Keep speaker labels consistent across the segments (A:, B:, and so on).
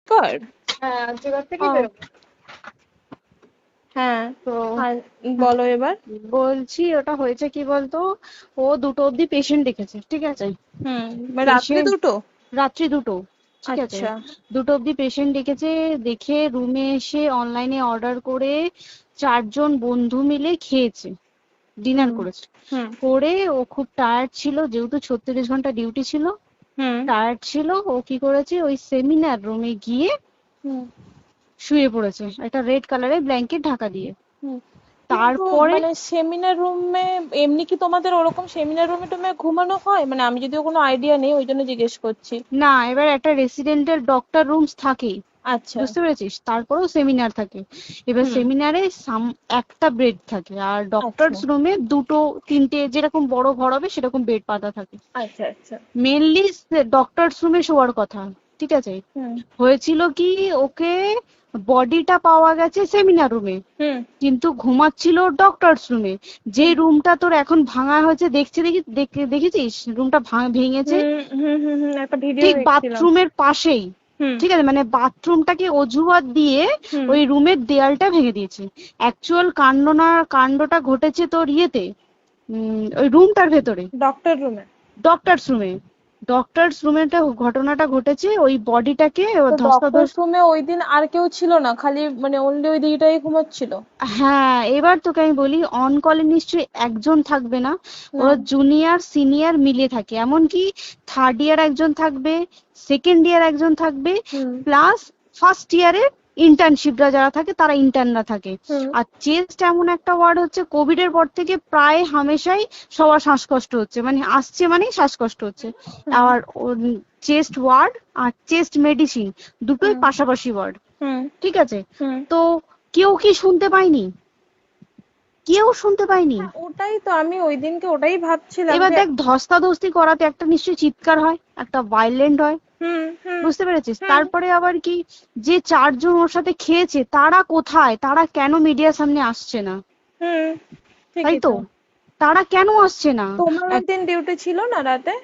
A: Card?
B: হ্যাঁ আর্যগড় থেকে
A: ও
B: বেরোবো।
A: হ্যাঁ।
B: তো
A: আর বলো এবার।
B: বলছি ওটা হয়েছে কি বলতো, ও 2টো অব্দি পেশেন্ট দেখেছে, ঠিক আছে।
A: মানে রাত্রি
B: পেশেন্ট
A: 2টো?
B: রাত্রি 2টো, ঠিক আছে।
A: আচ্ছা।
B: 2টো অব্দি পেশেন্ট ডেকেছে, দেখে রুমে এসে অনলাইনে অর্ডার করে 4জন বন্ধু মিলে খেয়েছে, ডিনার
A: হুম
B: করেছে।
A: হুম
B: করে ও খুব টায়ার্ড ছিল, যেহেতু 36 ঘন্টা ডিউটি ছিল,
A: হুম
B: টায়ার্ড ছিল। ও কি করেছে, ওই সেমিনার রুমে গিয়ে
A: হুম
B: শুয়ে পড়েছে একটা রেড কালারের ব্ল্যাঙ্কেট ঢাকা দিয়ে।
A: হুম। কিন্তু
B: তারপরে
A: মানে সেমিনার রুমে এমনি কি তোমাদের ওরকম সেমিনার রুমে টুমে ঘুমানো হয়? মানে আমি যদিও কোনো আইডিয়া নেই, ওই জন্য জিজ্ঞেস করছি।
B: না, এবার একটা রেসিডেন্টাল ডক্টর রুমস থাকেই,
A: আচ্ছা।
B: বুঝতে পেরেছিস, তারপরেও সেমিনার থাকে। এবার
A: হুম।
B: সেমিনারে একটা বেড থাকে, আর
A: আচ্ছা
B: ডক্টরস রুমে 2টো 3টে, যেরকম বড় ঘর হবে সেরকম বেড পাতা থাকে।
A: আচ্ছা আচ্ছা।
B: মেনলি ডক্টরস রুমে শোয়ার কথা, ঠিক আছে।
A: হুম
B: হয়েছিল কি, ওকে বডিটা পাওয়া গেছে সেমিনার রুমে,
A: হুম
B: কিন্তু ঘুমাচ্ছিল ডক্টরস রুমে। যে
A: হুম
B: রুমটা তোর এখন ভাঙা হয়েছে, দেখেছিস রুমটা ভেঙেছে,
A: হুম হুম হুম হুম, একটা ভিডিও
B: ঠিক
A: দেখছিলাম।
B: বাথরুমের পাশেই,
A: হুম
B: ঠিক আছে, মানে বাথরুমটাকে অজুহাত দিয়ে
A: হুম
B: ওই রুমের দেয়ালটা ভেঙে দিয়েছে। অ্যাকচুয়াল কাণ্ডটা ঘটেছে তোর ইয়েতে, ওই রুমটার ভেতরে,
A: ডক্টর রুমে?
B: ডক্টরস রুমে। ডক্টরস রুমেটা ঘটনাটা ঘটেছে, ওই বডিটাকে
A: তো ডক্টর
B: ধস্তাধস্তি।
A: রুমে ওই দিন আর কেউ ছিল না, খালি মানে অনলি ওই দিদিটাই ঘুমাচ্ছিল?
B: হ্যাঁ, এবার তোকে আমি বলি, অন কলে নিশ্চয়ই একজন থাকবে না,
A: না।
B: ওরা জুনিয়র সিনিয়র মিলিয়ে থাকে, এমনকি থার্ড ইয়ার একজন থাকবে, সেকেন্ড ইয়ার একজন থাকবে,
A: হুম
B: প্লাস ফার্স্ট ইয়ারের ইন্টার্নশিপরা যারা থাকে তারা ইন্টার্নরা থাকে।
A: হুম
B: আর চেস্ট এমন একটা ওয়ার্ড হচ্ছে, কোভিড এর পর থেকে প্রায় হামেশাই সবার শ্বাসকষ্ট হচ্ছে, মানে আসছে মানেই শ্বাসকষ্ট হচ্ছে।
A: হুম
B: আর চেস্ট ওয়ার্ড আর চেস্ট মেডিসিন দুটোই
A: হুম
B: পাশাপাশি ওয়ার্ড,
A: হুম
B: ঠিক আছে।
A: হুম।
B: তো কেউ কি শুনতে পায়নি? কেউ শুনতে পায়নি।
A: হ্যাঁ, ওটাই তো আমি ওই দিনকে ওটাই ভাবছিলাম
B: এবার
A: যে।
B: দেখ, ধস্তাধস্তি করাতে একটা নিশ্চয়ই চিৎকার হয়, একটা ভাইলেন্ট হয়,
A: হুম হুম
B: বুঝতে পেরেছিস।
A: হুম
B: তারপরে আবার কি, যে 4জন ওর সাথে খেয়েছে তারা কোথায়, তারা কেন মিডিয়ার সামনে আসছে না?
A: হুম।
B: তাই
A: ঠিকই
B: তো,
A: তো।
B: তারা কেন আসছে না?
A: তোমার ওই
B: এক-
A: দিন ডিউটি ছিল না রাতে?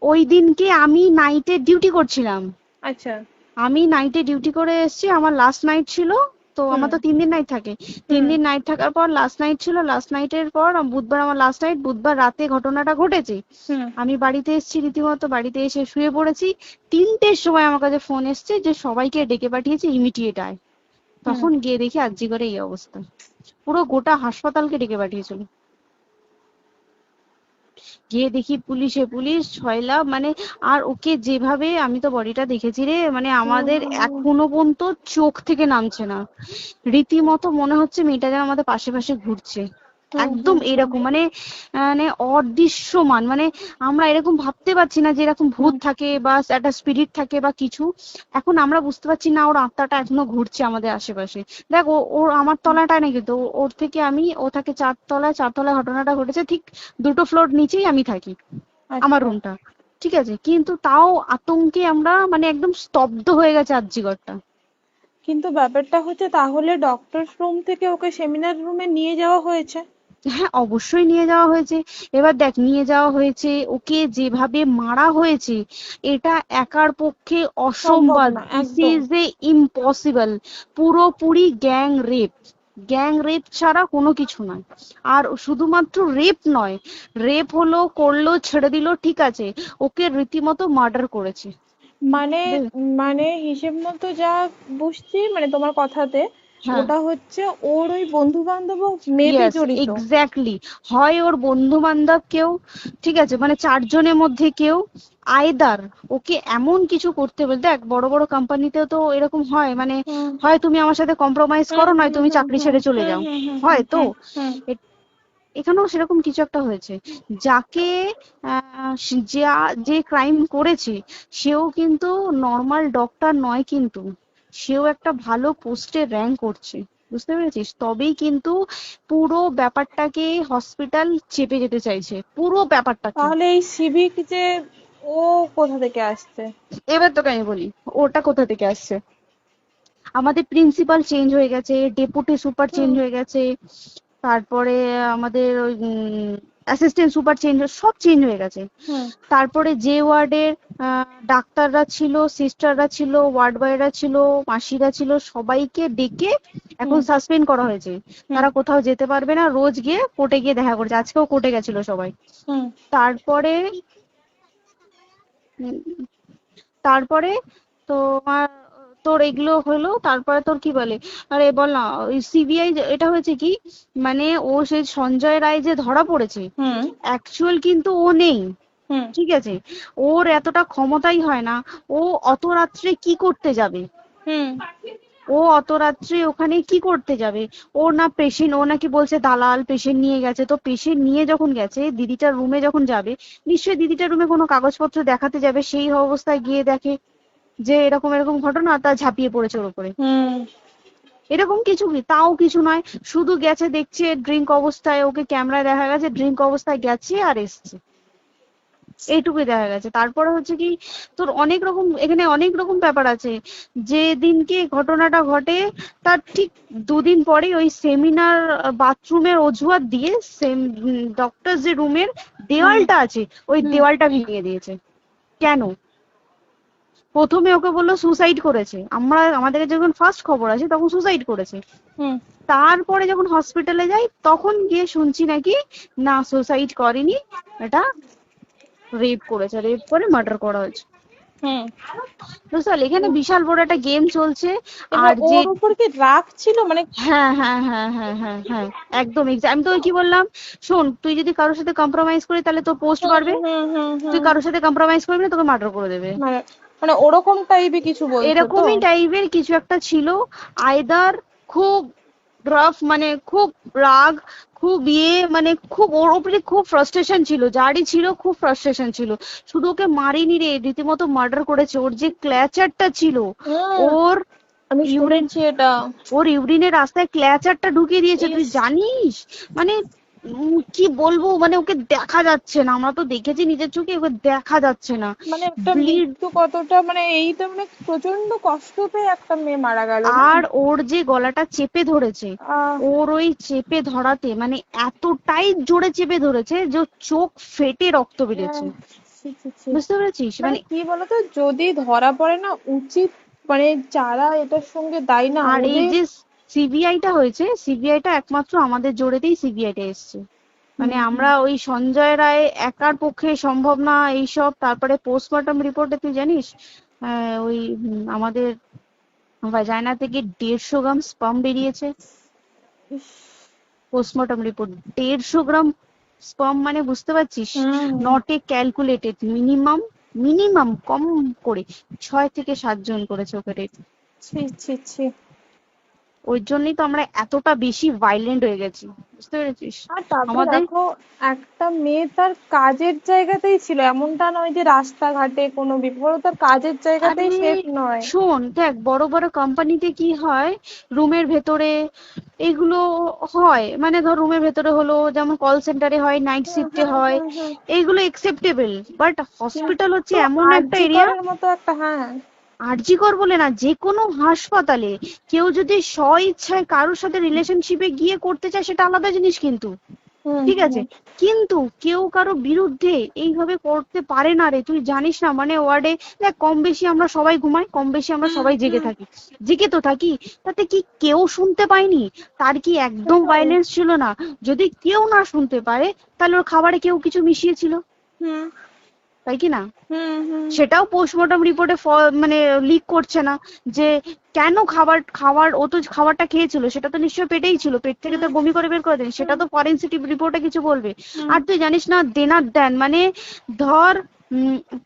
B: ওই দিনকে আমি নাইটে ডিউটি করছিলাম।
A: আচ্ছা।
B: আমি নাইটে ডিউটি করে এসেছি, আমার লাস্ট নাইট ছিল। তো
A: হুম
B: আমার তো 3 দিন নাইট থাকে, তিন
A: হুম
B: দিন নাইট থাকার পর লাস্ট নাইট ছিল, লাস্ট নাইটের পর বুধবার আমার লাস্ট নাইট, বুধবার রাতে ঘটনাটা ঘটেছে।
A: হুম
B: আমি বাড়িতে এসেছি, রীতিমতো বাড়িতে এসে শুয়ে পড়েছি। 3টের সময় আমার কাছে ফোন এসছে যে সবাইকে ডেকে পাঠিয়েছে, ইমিডিয়েট আয়।
A: হুম।
B: তখন গিয়ে দেখি আরজিকরে এই অবস্থা, পুরো গোটা হাসপাতালকে ডেকে পাঠিয়েছিল। গিয়ে দেখি পুলিশ ছয়লা, মানে, আর ওকে যেভাবে, আমি তো বডিটা দেখেছি রে, মানে আমাদের
A: হুম।
B: এখনো পর্যন্ত চোখ থেকে নামছে না। রীতিমতো মনে হচ্ছে মেয়েটা যেন আমাদের পাশে পাশে ঘুরছে,
A: হুম
B: একদম
A: হুম হুম
B: এরকম, মানে মানে অদৃশ্যমান, মানে আমরা এরকম ভাবতে পারছি না যে এরকম ভূত
A: হুম
B: থাকে বা একটা স্পিরিট থাকে বা কিছু। এখন আমরা বুঝতে পারছি না ওর আত্মাটা এখনো ঘুরছে আমাদের আশেপাশে। দেখ, ওর আমার তলাটায় নাকি, তো ওর থেকে ও থাকে 4 তলায়, 4 তলায় ঘটনাটা ঘটেছে, ঠিক 2টো ফ্লোর নিচেই আমি থাকি, আমার
A: আচ্ছা।
B: রুমটা, ঠিক আছে। কিন্তু তাও আতঙ্কে আমরা মানে একদম স্তব্ধ হয়ে গেছে আরজিকরটা।
A: কিন্তু ব্যাপারটা হচ্ছে, তাহলে ডক্টর রুম থেকে ওকে সেমিনার রুমে নিয়ে যাওয়া হয়েছে?
B: হ্যাঁ, অবশ্যই নিয়ে যাওয়া হয়েছে। এবার দেখ, নিয়ে যাওয়া হয়েছে, ওকে যেভাবে মারা হয়েছে, এটা একার পক্ষে
A: সম্ভব
B: অসম্ভব,
A: না
B: দিস
A: একদম।
B: Is a impossible. পুরোপুরি গ্যাং রেপ, গ্যাং রেপ ছাড়া কোনো কিছু নয়। আর শুধুমাত্র রেপ নয়, রেপ হলো, করলো, ছেড়ে দিল, ঠিক আছে, ওকে রীতিমতো মার্ডার করেছে।
A: মানে মানে হিসেব মতো যা বুঝছি মানে তোমার কথাতে,
B: হ্যাঁ,
A: ওটা হচ্ছে ওর ওই বন্ধু বান্ধব মেবি
B: ইয়েস,
A: জড়িত।
B: এক্স্যাক্টলি। হয় ওর বন্ধু বান্ধব কেউ, ঠিক আছে, মানে 4জনের মধ্যে কেউ, আইদার ওকে এমন কিছু করতে বলতে, দেখ বড় বড় কোম্পানিতেও তো এরকম হয়, মানে
A: হুম
B: হয় তুমি আমার সাথে কম্প্রোমাইজ
A: হুম
B: করো, নয়
A: হুম
B: তুমি
A: হুম
B: চাকরি
A: হুম
B: ছেড়ে চলে
A: হুম
B: যাও,
A: হুম হুম হুম
B: হয় তো।
A: হুম হুম।
B: এ- এখানেও সেরকম কিছু একটা হয়েছে। যাকে যে ক্রাইম করেছে, সেও কিন্তু নর্মাল ডক্টর নয়, কিন্তু সেও একটা ভালো পোস্টে র্যাঙ্ক করছে, বুঝতে পেরেছিস, তবেই কিন্তু পুরো ব্যাপারটাকে হসপিটাল চেপে যেতে চাইছে, পুরো ব্যাপারটাকে।
A: তাহলে এই সিভিক যে, ও কোথা থেকে আসছে?
B: এবার তোকে আমি বলি ওটা কোথা থেকে আসছে। আমাদের প্রিন্সিপাল চেঞ্জ হয়ে গেছে, ডেপুটি সুপার
A: হুম
B: চেঞ্জ হয়ে গেছে, তারপরে আমাদের ওই অ্যাসিস্ট্যান্ট সুপার চেঞ্জ, সব চেঞ্জ হয়ে গেছে।
A: হুম
B: তারপরে যে ওয়ার্ডের ডাক্তাররা ছিল, সিস্টাররা ছিল, ওয়ার্ড বয়রা ছিল, মাসিরা ছিল, সবাইকে ডেকে এখন
A: হুম
B: সাসপেন্ড করা হয়েছে।
A: হুম
B: তারা কোথাও যেতে পারবে না, রোজ গিয়ে কোর্টে গিয়ে দেখা করেছে, আজকেও কোর্টে গেছিল সবাই।
A: হুম
B: তারপরে উম, তারপরে তোমার তোর এগুলো হলো, তারপরে তোর কি বলে, আরে বল না, ওই সিবিআই এটা হয়েছে কি, মানে ও সেই সঞ্জয় রায় যে ধরা পড়েছে,
A: হুম
B: অ্যাকচুয়াল কিন্তু ও নেই,
A: হুম
B: ঠিক আছে? ওর এতটা ক্ষমতাই হয় না। ও অত রাত্রে কি করতে যাবে?
A: হুম
B: ও অত রাত্রে ওখানে কি করতে যাবে? ও না পেশেন্ট, ও নাকি বলছে দালাল পেশেন্ট নিয়ে গেছে, তো পেশেন্ট নিয়ে যখন গেছে দিদিটার রুমে যখন যাবে, নিশ্চয়ই দিদিটার রুমে কোনো কাগজপত্র দেখাতে যাবে, সেই অবস্থায় গিয়ে দেখে যে এরকম এরকম ঘটনা, তা ঝাঁপিয়ে পড়েছে ওর উপরে।
A: হুম
B: এরকম কিছু কি, তাও কিছু নয়, শুধু গেছে দেখছে ড্রিঙ্ক অবস্থায়, ওকে ক্যামেরায় দেখা গেছে ড্রিঙ্ক অবস্থায় গেছে আর এসছে, এইটুকুই দেখা গেছে। তারপরে হচ্ছে কি, তোর অনেক রকম এখানে অনেক রকম ব্যাপার আছে। যে দিনকে ঘটনাটা ঘটে তার ঠিক দুদিন পরে ওই সেমিনার বাথরুমের অজুহাত দিয়ে সেম ডক্টর যে রুমের
A: হুম
B: দেওয়ালটা আছে ওই
A: হুম
B: দেওয়ালটা ভেঙে দিয়েছে। কেন? প্রথমে ওকে বললো সুসাইড করেছে, আমাদের যখন ফার্স্ট খবর আছে তখন সুসাইড করেছে।
A: হুম
B: তারপরে যখন হসপিটালে যাই তখন গিয়ে শুনছি নাকি না সুসাইড করেনি, এটা রেপ করেছে, রেপ করে মার্ডার করা হয়েছে।
A: হুম
B: বুঝতে পারলি, এখানে বিশাল বড় একটা গেম চলছে।
A: এবার
B: আর যে
A: ওর উপর কি রাগ ছিল মানে?
B: হ্যাঁ হ্যাঁ হ্যাঁ হ্যাঁ হ্যাঁ হ্যাঁ, একদম আমি তো কি বললাম, শোন তুই যদি কারোর সাথে কম্প্রোমাইজ করিস তাহলে তোর পোস্ট
A: হুম
B: বাড়বে,
A: হুম হুম
B: তুই
A: হুম
B: কারোর সাথে কম্প্রোমাইজ করবি না তোকে মার্ডার করে দেবে।
A: মানে মানে ওরকম টাইপের কিছু বলছো তো?
B: এরকমই টাইপের কিছু একটা ছিল। আইদার খুব রাফ, মানে খুব রাগ, খুব মানে খুব ওর উপরে খুব ফ্রাস্ট্রেশন ছিল, যারই ছিল খুব ফ্রাস্ট্রেশন ছিল। শুধু ওকে মারিনি রে, রীতিমতো মার্ডার করেছে। ওর যে ক্ল্যাচারটা ছিল,
A: হুম
B: ওর
A: আমি
B: ইউরিন,
A: শুনেছি এটা।
B: ওর ইউরিনের রাস্তায় ক্ল্যাচারটা ঢুকিয়ে দিয়েছে, তুই
A: ইস,
B: জানিস? মানে কি বলবো, মানে ওকে দেখা যাচ্ছে না, আমরা তো দেখেছি নিজের চোখে, ওকে দেখা যাচ্ছে না।
A: মানে একটা
B: ব্লিড।
A: মৃত্যু কতটা, মানে এইটা মানে প্রচন্ড কষ্ট পেয়ে একটা মেয়ে মারা গেল না?
B: আর ওর যে গলাটা চেপে ধরেছে,
A: আহ
B: ওর ওই চেপে ধরাতে মানে এতটাই জোরে চেপে ধরেছে যে ওর চোখ ফেটে রক্ত বেরিয়েছে।
A: আহ, ছি, ছি, ছি।
B: বুঝতে পেরেছিস?
A: মানে
B: মানে
A: কি বলতো, যদি ধরা পড়ে না উচিত, মানে যারা এটার সঙ্গে দায়ী না
B: আর এই
A: ওদের।
B: যে সিবিআইটা হয়েছে, সিবিআইটা একমাত্র আমাদের জোরেতেই সিবিআইটা এসছে। মানে
A: হুম হুম
B: আমরা ওই সঞ্জয় রায় একার পক্ষে সম্ভব না এইসব। তারপরে পোস্টমর্টম রিপোর্টে তুই জানিস ওই আমাদের ভাজাইনা থেকে 150 গ্রাম স্পাম বেরিয়েছে।
A: ইস,
B: পোস্টমর্টম রিপোর্ট 150 গ্রাম স্পাম, মানে বুঝতে পারছিস?
A: Hmm
B: not a calculated, minimum minimum কম করে 6 থেকে 7 জন করেছে ওকে রেট।
A: ছি ছি ছি।
B: ওই জন্যই তো আমরা এতটা বেশি ভাইলেন্ট হয়ে গেছি, বুঝতে পেরেছিস?
A: আর তারপরে
B: আমাদের
A: দেখো, একটা মেয়ে তার কাজের জায়গাতেই ছিল, এমনটা নয় যে রাস্তাঘাটে কোনো বিপদ, ও তার কাজের
B: আরে
A: জায়গাতেই সেফ নয়।
B: শোন দেখ, বড় বড় কোম্পানিতে কি হয়, রুমের ভেতরে এগুলো হয়, মানে ধর রুমের ভেতরে হলো, যেমন কল সেন্টারে হয়, নাইট
A: হুম
B: শিফটে
A: হুম
B: হয়,
A: হুম হুম।
B: এইগুলো একসেপ্টেবল। বাট হসপিটাল হচ্ছে
A: কিন্তু
B: এমন একটা
A: আরজি
B: এরিয়া,
A: করের মতো একটা, হ্যাঁ।
B: আরজি কর বলে না, যে কোনো হাসপাতালে কেউ যদি স্ব ইচ্ছায় কারোর সাথে রিলেশনশিপে গিয়ে করতে চায় সেটা আলাদা জিনিস কিন্তু,
A: হুম
B: ঠিক আছে?
A: হুম
B: কিন্তু কেউ কারো বিরুদ্ধে এইভাবে করতে পারে না রে, তুই জানিস না? মানে ওয়ার্ডে দেখ, কম বেশি আমরা সবাই ঘুমাই, কম বেশি আমরা
A: হুম
B: সবাই জেগে
A: হুম।
B: থাকি, জেগে তো থাকি। তাতে কি কেউ শুনতে পায়নি? তার কি একদম
A: সেটাই।
B: ভাইলেন্স ছিল না? যদি কেউ না শুনতে পারে তাহলে ওর খাবারে কেউ কিছু মিশিয়েছিল,
A: হুম
B: তাই কি না?
A: হুম হুম
B: সেটাও পোস্টমর্টম রিপোর্টে মানে লিক করছে না যে কেন খাবার খাবার ও তো খাবারটা খেয়েছিল, সেটা তো নিশ্চয়ই পেটেই ছিল, পেট থেকে তো
A: হুম
B: বমি করে বের করে দেন, সেটা
A: হুম
B: তো ফরেনসিক রিপোর্টে কিছু বলবে।
A: হুম
B: আর তুই জানিস না, দেনার দেন মানে ধর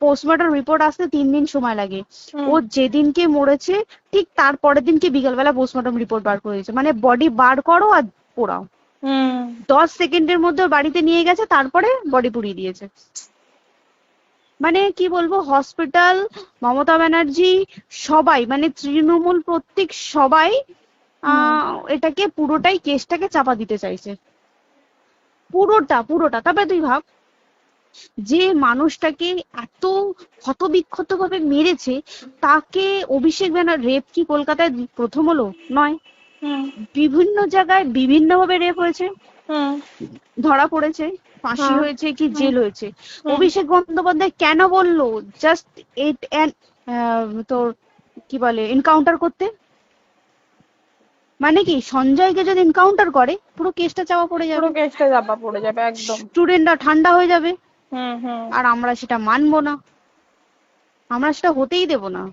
B: পোস্টমর্টম রিপোর্ট আসতে 3 দিন সময় লাগে।
A: হুম
B: ও যেদিনকে মরেছে ঠিক তার পরের দিনকে বিকালবেলা পোস্টমর্টম রিপোর্ট বার করে দিয়েছে, মানে বডি বার করো আর পোড়াও,
A: হুম
B: 10 সেকেন্ডের মধ্যে ওর বাড়িতে নিয়ে গেছে, তারপরে বডি পুড়িয়ে দিয়েছে। মানে কি বলবো, হসপিটাল, মমতা ব্যানার্জি, সবাই মানে তৃণমূল প্রত্যেক সবাই
A: হুম
B: এটাকে পুরোটাই কেসটাকে চাপা দিতে চাইছে, পুরোটা পুরোটা। তবে তুই ভাব, যে মানুষটাকে এত ক্ষতবিক্ষত ভাবে মেরেছে, তাকে অভিষেক ব্যানার রেপ কি কলকাতায় প্রথম হলো? নয়,
A: হুম
B: বিভিন্ন জায়গায় বিভিন্ন ভাবে রেপ হয়েছে,
A: হুম
B: ধরা পড়েছে, ফাঁসি
A: হ্যাঁ
B: হয়েছে কি
A: হুম
B: জেল হয়েছে।
A: হুম
B: অভিষেক বন্দ্যোপাধ্যায় কেন বললো জাস্ট এইট তোর কি বলে এনকাউন্টার করতে? মানে কি সঞ্জয়কে যদি এনকাউন্টার করে পুরো কেসটা চাপা পড়ে
A: পুরো
B: যাবে,
A: কেসটা চাপা পড়ে যাবে একদম।
B: স্টুডেন্টরা ঠান্ডা হয়ে যাবে,
A: হুম হুম
B: আর আমরা সেটা মানবো না, আমরা সেটা হতেই দেবো না।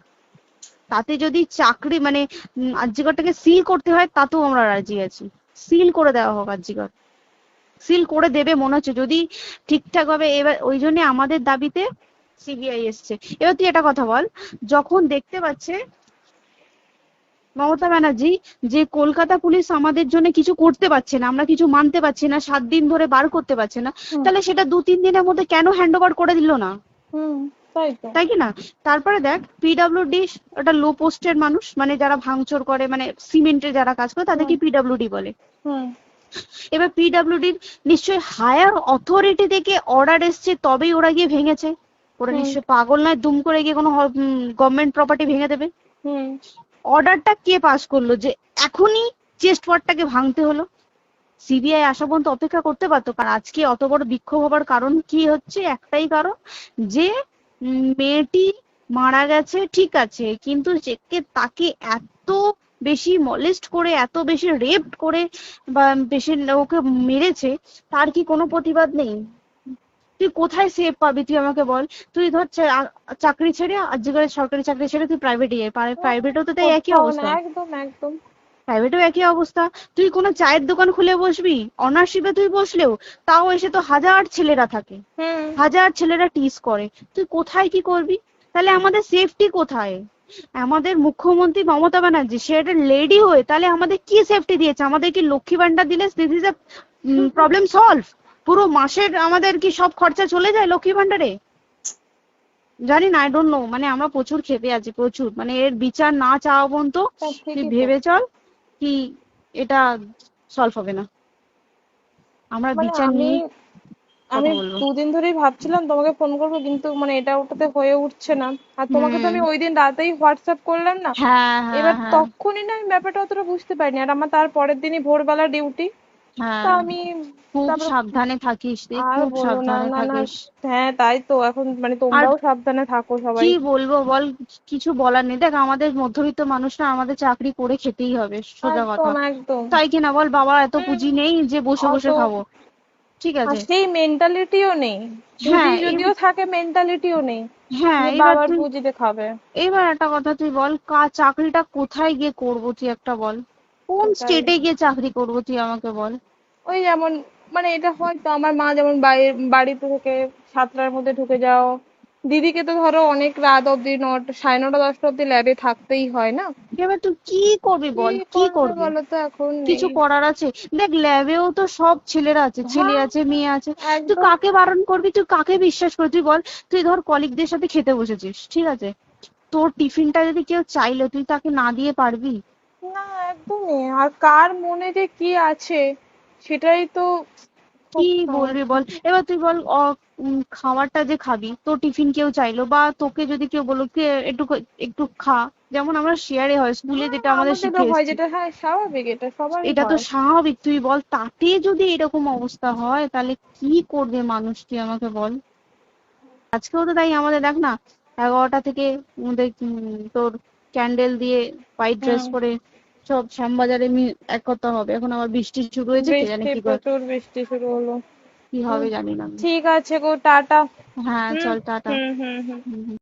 B: তাতে যদি চাকরি মানে আরজিকরটাকে সিল করতে হয় তাতেও আমরা রাজি আছি, সিল করে দেওয়া হোক আরজিকর, সিল করে দেবে মনে হচ্ছে যদি ঠিকঠাক ভাবে। এবার ওই জন্য আমাদের দাবিতে সিবিআই এসছে। এবার তুই একটা কথা বল, যখন দেখতে পাচ্ছে মমতা ব্যানার্জি যে কলকাতা পুলিশ আমাদের জন্য কিছু করতে পারছে না, আমরা কিছু মানতে পারছি না, 7 দিন ধরে বার করতে পারছে না,
A: হুম
B: তাহলে সেটা 2-3 দিনের মধ্যে কেন হ্যান্ড ওভার করে দিল না?
A: হুম তাই তো।
B: তাই কি না? তারপরে দেখ পিডব্লিউডি একটা লো পোস্টের মানুষ, মানে যারা ভাঙচুর করে, মানে সিমেন্টের যারা কাজ করে
A: হুম
B: তাদেরকে পিডব্লিউডি বলে।
A: হুম
B: এবার পিডব্লিউডির নিশ্চয়ই হায়ার অথরিটি থেকে অর্ডার এসছে তবেই ওরা গিয়ে ভেঙেছে। ওরা
A: হুম
B: নিশ্চয়ই পাগল নয় দুম করে গিয়ে কোনো গভর্নমেন্ট প্রপার্টি ভেঙে দেবে।
A: হুম
B: অর্ডারটা কে পাস করলো যে এখনই চেস্ট ওয়ার্ডটাকে ভাঙতে হলো? সিবিআই আসা পর্যন্ত অপেক্ষা করতে পারতো। কারণ আজকে অত বড় বিক্ষোভ হবার কারণ কি হচ্ছে, একটাই কারণ, যে মেয়েটি মারা গেছে ঠিক আছে, কিন্তু তাকে এত বেশি মলেস্ট করে, এত বেশি রেপ করে বা বেশি ওকে মেরেছে, তার কি কোনো প্রতিবাদ নেই? তুই কোথায় সেফ পাবি তুই আমাকে বল? তুই ধর চাকরি ছেড়ে আজকের সরকারি চাকরি ছেড়ে তুই প্রাইভেটে যাই, প্রাইভেটেও তো তাই একই
A: কোথাও না
B: অবস্থা,
A: একদম একদম।
B: প্রাইভেটেও একই অবস্থা। তুই কোনো চায়ের দোকান খুলে বসবি, অনার্সশিপে তুই বসলেও তাও এসে তো হাজার ছেলেরা থাকে,
A: হুম
B: হাজার ছেলেরা টিজ করে, তুই কোথায় কি করবি? তাহলে আমাদের সেফটি কোথায়? আমাদের মুখ্যমন্ত্রী মমতা ব্যানার্জি সে একটা লেডি হয়ে তাহলে আমাদের কি সেফটি দিয়েছে? আমাদের কি লক্ষ্মী ভান্ডার দিলে this is a problem solve? পুরো মাসের আমাদের কি সব খরচা চলে যায় লক্ষ্মী ভান্ডারে? জানি না, আই ডোন্ট নো, মানে আমরা প্রচুর ক্ষেপে আছি, প্রচুর, মানে এর বিচার না চাওয়া পর্যন্ত
A: তা
B: তুই
A: ঠিকই তো।
B: ভেবে চল কি এটা সলভ হবে না। আমরা
A: মানে
B: বিচার
A: আমি
B: নিয়ে
A: আমি
B: কথা বলবো।
A: 2 দিন ধরেই ভাবছিলাম তোমাকে ফোন করবো, কিন্তু মানে এটা ওটাতে হয়ে উঠছে না। আর তোমাকে তো
B: হুম।
A: আমি ওই দিন রাতেই হোয়াটসঅ্যাপ করলাম না।
B: হ্যাঁ হ্যাঁ
A: এবার
B: হ্যাঁ
A: তখনই না আমি ব্যাপারটা অতটা বুঝতে পারিনি, আর আমার তার পরের দিনই ভোরবেলা ডিউটি। তা
B: হ্যাঁ।
A: আমি
B: খুব
A: তারপর
B: সাবধানে থাকিস রে,
A: আর
B: খুব
A: বলো না,
B: সাবধানে
A: না না।
B: থাকিস।
A: হ্যাঁ তাই তো, এখন মানে
B: আর
A: তোমরাও সাবধানে থাকো
B: কি
A: সবাই।
B: বলবো বল, কিছু বলার নেই। দেখ আমাদের মধ্যবিত্ত মানুষরা আমাদের চাকরি করে খেতেই হবে, সোজা কথা।
A: একদম একদম।
B: তাই কিনা বল? বাবা এত
A: হুম
B: পুঁজি নেই যে বসে
A: অত,
B: বসে খাবো, ঠিক
A: আর
B: আছে?
A: সেই মেন্টালিটিও নেই। পুঁজি
B: হ্যাঁ
A: যদিও থাকে, মেন্টালিটিও নেই
B: হ্যাঁ
A: যে
B: এবার
A: বাবার
B: তুই,
A: পুঁজিতে খাবে।
B: এবার একটা কথা তুই বল, চাকরিটা কোথায় গিয়ে করবো তুই একটা বল? কোন
A: সেটাই।
B: স্টেটে গিয়ে চাকরি করবো তুই আমাকে বল?
A: ওই যেমন, মানে এটা হয়তো আমার মা যেমন বাড়িতে থেকে 7টার মধ্যে ঢুকে যাও, দিদিকে তো ধরো অনেক রাত অব্দি 9টা, 9:30, 10টা অব্দি ল্যাবে থাকতেই হয় না।
B: এবার তুই কি করবি
A: কি
B: বল, কি
A: করবে
B: করবি?
A: বলো তো, এখন
B: কিছু
A: নেই।
B: করার আছে? দেখ ল্যাবেও তো সব ছেলেরা আছে, ছেলে
A: হ্যাঁ
B: আছে মেয়ে আছে, তুই
A: একদম।
B: কাকে বারণ করবি, তুই কাকে বিশ্বাস করবি তুই বল? তুই ধর কলিগদের সাথে খেতে বসেছিস, ঠিক আছে, তোর টিফিনটা যদি কেউ চাইলো তুই তাকে না দিয়ে পারবি?
A: না একদমই, আর কার মনে যে কি আছে সেটাই তো
B: কি
A: খুব
B: বলবি
A: সমস্যা।
B: বল? এবার তুই বল খাবারটা যে খাবি, তোর টিফিন কেউ চাইলো বা তোকে যদি কেউ বললো কে একটু একটু খা, যেমন আমরা শেয়ারে হয় স্কুলে
A: হ্যাঁ
B: যেটা আমাদের
A: আমাদেরও
B: শিখে
A: হয়,
B: এসেছি,
A: যেটা হ্যাঁ স্বাভাবিক, এটা সবারই
B: এটা তো
A: হয়।
B: স্বাভাবিক। তুই বল তাতে যদি এরকম অবস্থা হয় তাহলে কি করবে মানুষ, তুই আমাকে বল? আজকেও তো তাই আমাদের দেখ না, 11টা থেকে আমাদের তোর ক্যান্ডেল দিয়ে হোয়াইট ড্রেস
A: হুম।
B: পরে সব শ্যামবাজারে একতা হবে। এখন আবার বৃষ্টি শুরু হয়েছে, কে জানে
A: বৃষ্টি,
B: কি
A: প্রচুর বৃষ্টি শুরু হলো।
B: কি
A: হুম,
B: হবে জানি না আমি।
A: ঠিক আছে গো, টাটা।
B: হ্যাঁ
A: হুম
B: চল টাটা।
A: হুম হুম হুম।
B: হুম, হুম।